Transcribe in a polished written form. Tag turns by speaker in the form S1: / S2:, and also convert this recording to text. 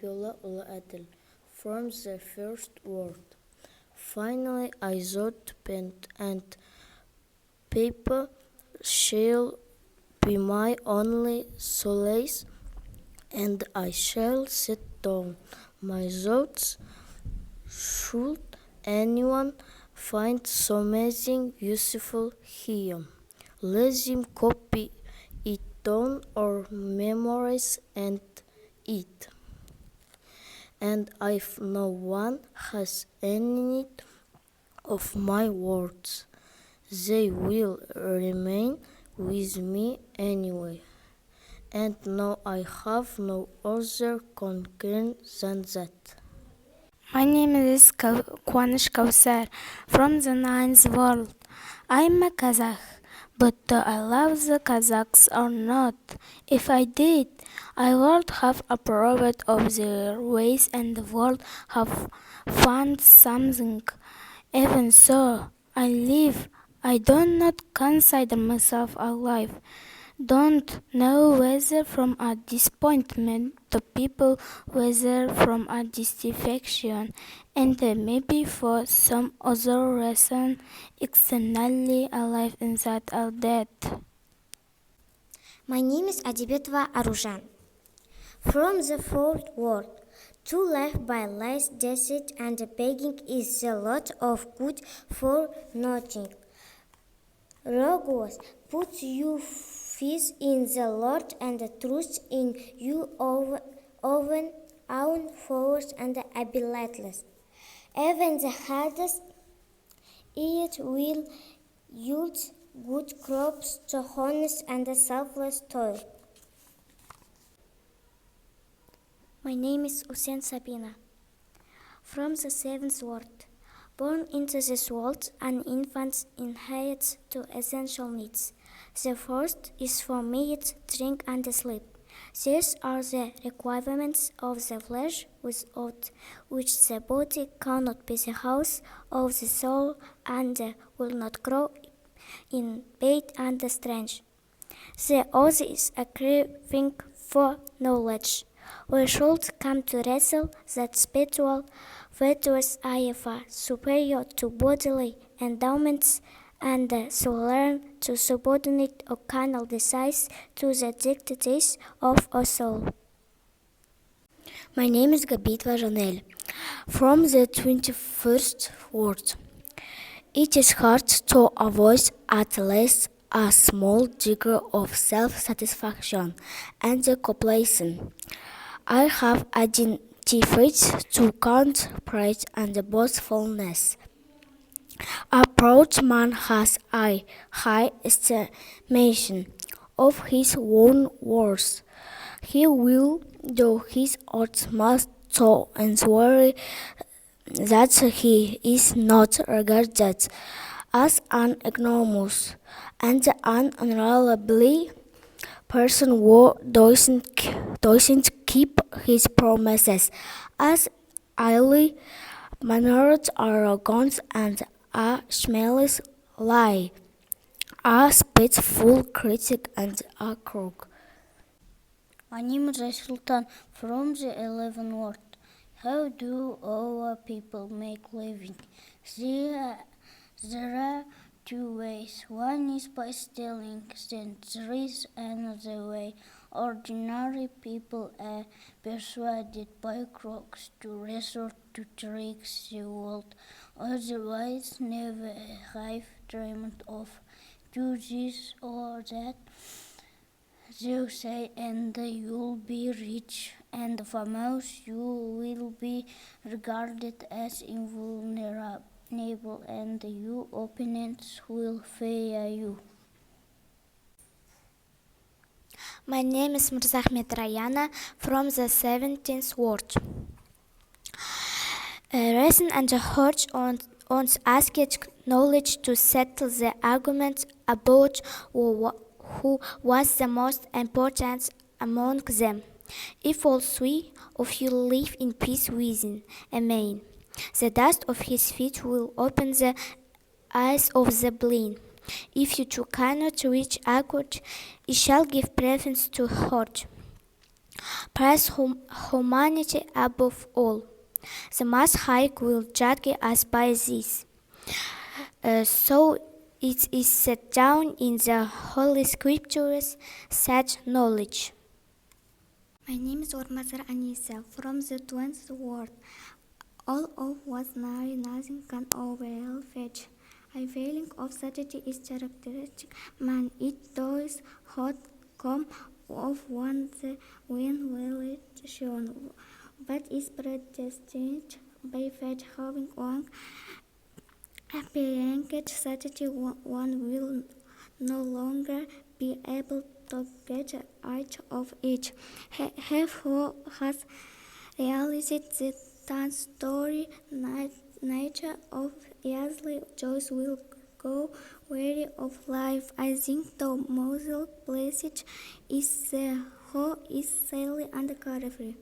S1: Bila ula adil, from the first word. Finally, I thought pen and paper shall be my only solace, and I shall sit down my thoughts. Should anyone find something useful here, let them copy it down or memorize and it. And if no one has any need of my words, they will remain with me anyway. And now I have no other concern than that.
S2: My name is Kwanish Kausar from the ninth world. I'm a Kazakh, but I love the Kazakhs or not. If I did, I would have approved of their ways and the world have found something. Even so, I live. I do not consider myself alive. Don't know whether from a disappointment to people, whether from a dissatisfaction, and maybe for some other reason, externally alive inside are dead.
S3: My name is Adibetova Arujan. From the fourth word, to live by lies, deceit, and begging is a lot of good for nothing. Rogos, put your faith in the Lord and trust in your own powers and abilities. Even the hardest, it will yield good crops to honest and selfless toil.
S4: My name is Hussein Sabina. From the seventh word, born into this world, an infant inherits two essential needs. The first is for meat, drink, and sleep. These are the requirements of the flesh, without which the body cannot be the house of the soul and will not grow in faith and strength. The other is a craving for knowledge. We should come to wrestle that spiritual virtues are far superior to bodily endowments, and so learn to subordinate or carnal desires to the dictates of our soul.
S5: My name is Gabitva Janel. From the 21st word, it is hard to avoid at least a small degree of self-satisfaction and complacence. I have identified to count pride and boastfulness. A proud man has a high estimation of his own worth. He will do his utmost to ensure that he is not regarded as an ignominious and unreliable person who doesn't keep his promises, as highly mannered, arrogant, and a shameless lie, a spiteful critic, and a crook.
S6: My name is Sultan from the 11th word. How do our people make living? There are two ways. One is by stealing, then there is another way. Ordinary people are persuaded by crooks to resort to tricks the world otherwise never have dreamed of. Do this or that, they say, and you'll be rich and famous. You will be regarded as invulnerable, and your opponents will fear you.
S2: My name is Mirzahmet Rayana from the 17th ward. Reason and heart on asked knowledge to settle the argument about who was the most important among them. If all three of you live in peace within, Amen. The dust of his feet will open the eyes of the blind. If you two cannot reach accord, he shall give preference to heart.
S5: Praise humanity above all. The Most High will judge us by this. So it is set down in the Holy Scriptures, such knowledge.
S7: My name is Ormazar Anisa from the 20th ward. All of what's nigh, nothing can overwhelm faith. A feeling of satiety is characteristic. Man, it does hot come of one the wind will it shone, but is predestined by faith having one apparent satiety one will no longer be able to get out of it. Who has realized the transitory nature of earthly joys will go weary of life. I think the most blessed is the who is silent and carefree.